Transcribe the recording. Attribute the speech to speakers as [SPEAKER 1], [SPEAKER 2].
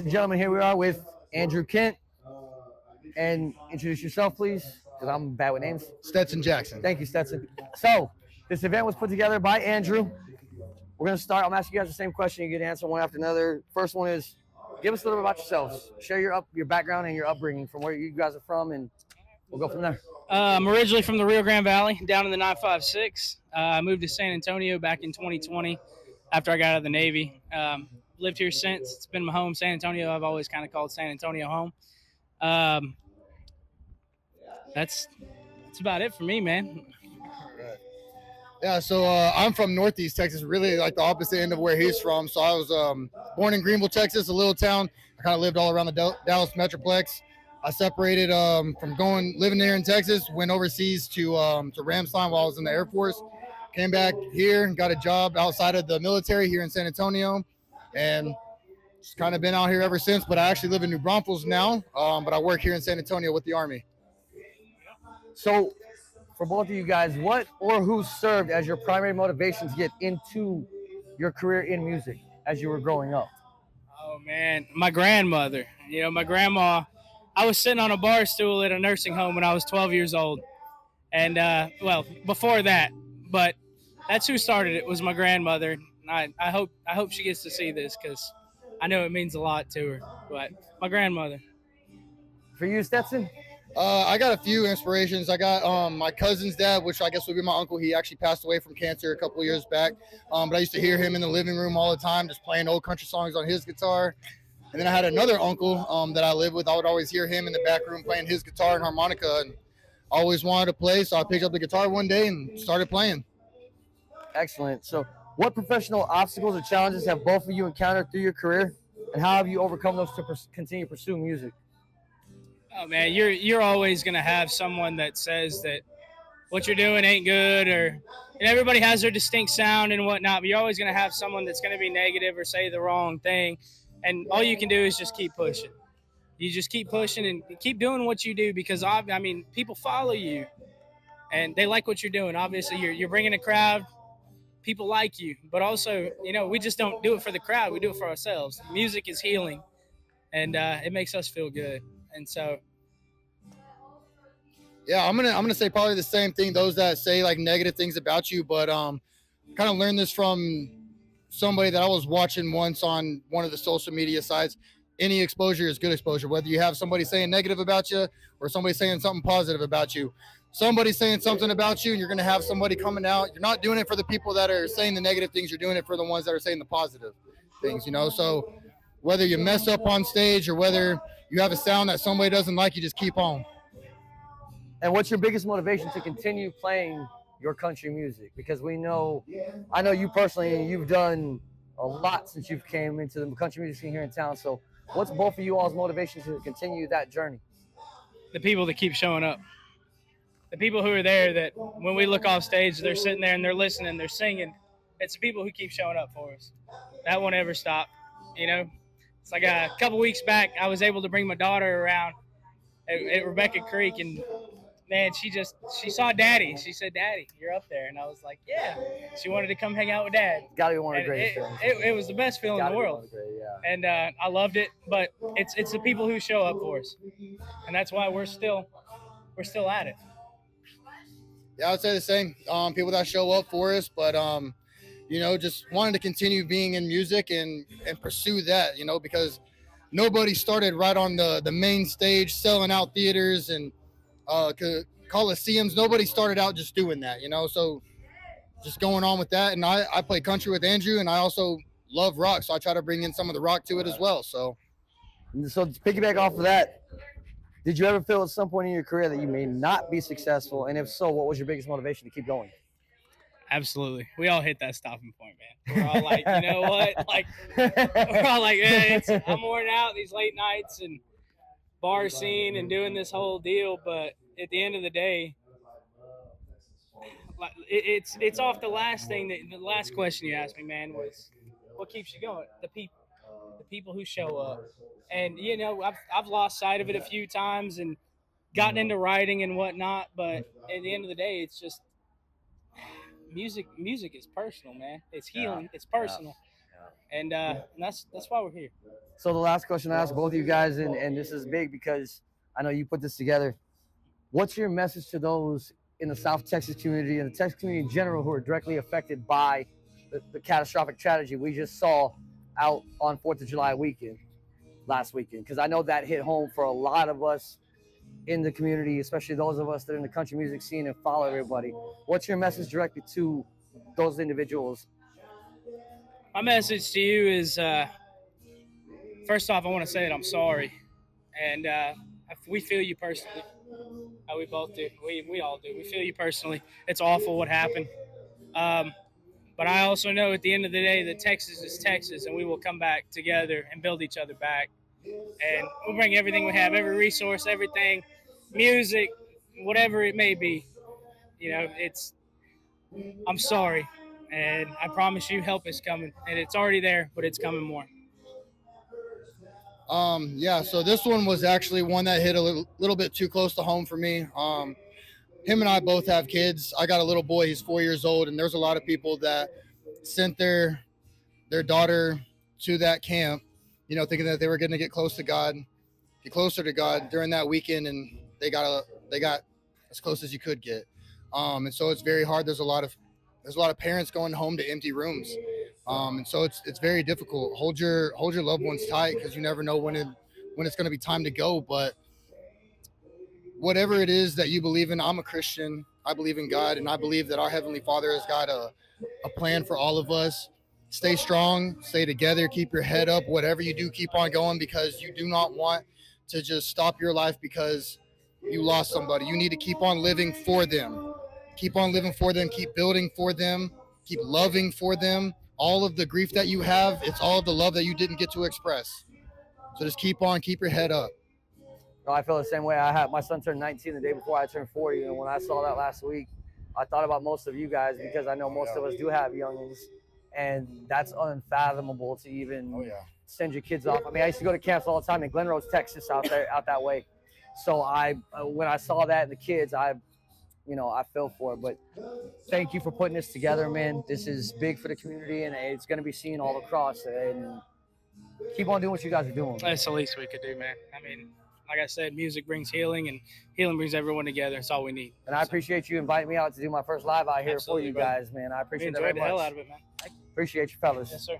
[SPEAKER 1] and gentlemen, here we are with Andrew Kent. And introduce yourself, please, because I'm bad with names.
[SPEAKER 2] Stetson Jackson.
[SPEAKER 1] Thank you, Stetson. So, this event was put together by Andrew. We're going to start. I'm asking you guys the same question. You get to answer one after another. First one is, give us a little bit about yourselves. Share your background and your upbringing from where you guys are from, and we'll go from there.
[SPEAKER 3] I'm originally from the Rio Grande Valley, down in the 956. I moved to San Antonio back in 2020 after I got out of the Navy. Lived here since. It's been my home, San Antonio. I've always kind of called San Antonio home. That's about it for me, man.
[SPEAKER 2] Yeah, so I'm from Northeast Texas, really like the opposite end of where he's from. So I was born in Greenville, Texas, a little town. I kind of lived all around the Dallas Metroplex. I separated from living there in Texas, went overseas to Ramstein while I was in the Air Force. Came back here and got a job outside of the military here in San Antonio, and just kind of been out here ever since. But I actually live in New Braunfels now, but I work here in San Antonio with the Army.
[SPEAKER 1] So, for both of you guys, what or who served as your primary motivation to get into your career in music as you were growing up?
[SPEAKER 3] Oh, man, my grandmother. My grandma, I was sitting on a bar stool at a nursing home when I was 12 years old. And, before that, but that's who started it, was my grandmother. I hope she gets to see this because I know it means a lot to her. But my grandmother.
[SPEAKER 1] For you, Stetson?
[SPEAKER 2] I got a few inspirations. I got my cousin's dad, which I guess would be my uncle. He actually passed away from cancer a couple of years back. But I used to hear him in the living room all the time, just playing old country songs on his guitar. And then I had another uncle that I lived with. I would always hear him in the back room playing his guitar and harmonica, and always wanted to play. So I picked up the guitar one day and started playing.
[SPEAKER 1] Excellent. So, what professional obstacles or challenges have both of you encountered through your career, and how have you overcome those to continue to pursue music?
[SPEAKER 3] Oh man, you're always gonna have someone that says that what you're doing ain't good, and everybody has their distinct sound and whatnot. But you're always gonna have someone that's gonna be negative or say the wrong thing, and all you can do is just keep pushing. You just keep pushing and keep doing what you do because people follow you, and they like what you're doing. Obviously, you're bringing a crowd. People like you, but also we just don't do it for the crowd. We do it for ourselves. Music is healing, and it makes us feel good. And so,
[SPEAKER 2] yeah, I'm gonna say probably the same thing. Those that say like negative things about you, but kind of learned this from somebody that I was watching once on one of the social media sites. Any exposure is good exposure. Whether you have somebody saying negative about you or somebody saying something positive about you, somebody's saying something about you, and you're gonna have somebody coming out. You're not doing it for the people that are saying the negative things. You're doing it for the ones that are saying the positive things. So whether you mess up on stage or whether you have a sound that somebody doesn't like, you just keep on.
[SPEAKER 1] And what's your biggest motivation to continue playing your country music? Because I know you personally, and you've done a lot since you've came into the country music scene here in town. So what's both of you all's motivation to continue that journey?
[SPEAKER 3] The people that keep showing up. The people who are there that when we look off stage, they're sitting there and they're listening, they're singing. It's the people who keep showing up for us. That won't ever stop, It's like a couple weeks back, I was able to bring my daughter around at Rebecca Creek, and man, she saw Daddy. She said, "Daddy, you're up there," and I was like, "Yeah." She wanted to come hang out with Dad.
[SPEAKER 1] Got to be one of the greatest feelings.
[SPEAKER 3] It was the best feeling in the world, and I loved it. But it's the people who show up for us, and that's why we're still at it.
[SPEAKER 2] Yeah, I would say the same. People that show up for us, but just wanted to continue being in music and pursue that, because nobody started right on the main stage selling out theaters and coliseums. Nobody started out just doing that, so just going on with that. And I play country with Andrew, and I also love rock, so I try to bring in some of the rock to it as well. So
[SPEAKER 1] to piggyback off of that, did you ever feel at some point in your career that you may not be successful? And if so, what was your biggest motivation to keep going?
[SPEAKER 3] Absolutely. We all hit that stopping point, man. We're all like, you know what? Like, we're all like, I'm worn out these late nights and bar scene and doing this whole deal. But at the end of the day, it's off the last thing. The last question you asked me, man, was what keeps you going? The people who show up. And, I've lost sight of it a few times and gotten into writing and whatnot. But at the end of the day, it's just, music is personal, man. It's healing. It's personal. and that's why we're here.
[SPEAKER 1] So the last question I ask both of you guys, and this is big because I know you put this together. What's your message to those in the South Texas community and the Texas community in general who are directly affected by the catastrophic tragedy we just saw out on 4th of July weekend, last weekend? Because I know that hit home for a lot of us in the community, especially those of us that are in the country music scene and follow everybody. What's your message directly to those individuals?
[SPEAKER 3] My message to you is, first off, I want to say that I'm sorry, and we feel you personally. We both do. We all do. We feel you personally. It's awful what happened. But I also know at the end of the day that Texas is Texas, and we will come back together and build each other back. And we'll bring everything we have, every resource, everything, music, whatever it may be. You know, I'm sorry. And I promise you help is coming. And it's already there, but it's coming more.
[SPEAKER 2] Yeah, so this one was actually one that hit a little bit too close to home for me. Him and I both have kids. I got a little boy, he's 4 years old, and there's a lot of people that sent their daughter to that camp, you know, thinking that they were going to get closer to God during that weekend, and they got as close as you could get. And so it's very hard. There's a lot of parents going home to empty rooms. And so it's very difficult. Hold your loved ones tight, because you never know when it's going to be time to go. But whatever it is that you believe in, I'm a Christian. I believe in God, and I believe that our Heavenly Father has got a plan for all of us. Stay strong, stay together, keep your head up. Whatever you do, keep on going, because you do not want to just stop your life because you lost somebody. You need to keep on living for them. Keep on living for them. Keep building for them. Keep loving for them. All of the grief that you have, it's all of the love that you didn't get to express. So just keep your head up.
[SPEAKER 1] No, I feel the same way. My son turned 19 the day before I turned 40, and when I saw that last week, I thought about most of you guys, because I know most of us do have youngins, and that's unfathomable to even send your kids off. I mean, I used to go to camps all the time in Glen Rose, Texas, out that way. So when I saw that and the kids, I feel for it. But thank you for putting this together, man. This is big for the community, and it's going to be seen all across. And keep on doing what you guys are doing.
[SPEAKER 3] That's the least we could do, man. I mean, like I said, music brings healing, and healing brings everyone together. That's all we need.
[SPEAKER 1] And I appreciate you inviting me out to do my first live out here.
[SPEAKER 3] Absolutely,
[SPEAKER 1] for you
[SPEAKER 3] brother.
[SPEAKER 1] guys, man. I appreciate it
[SPEAKER 3] We enjoyed
[SPEAKER 1] very
[SPEAKER 3] the hell
[SPEAKER 1] much.
[SPEAKER 3] out of it, man.
[SPEAKER 1] Appreciate you, fellas.
[SPEAKER 3] Yes, sir.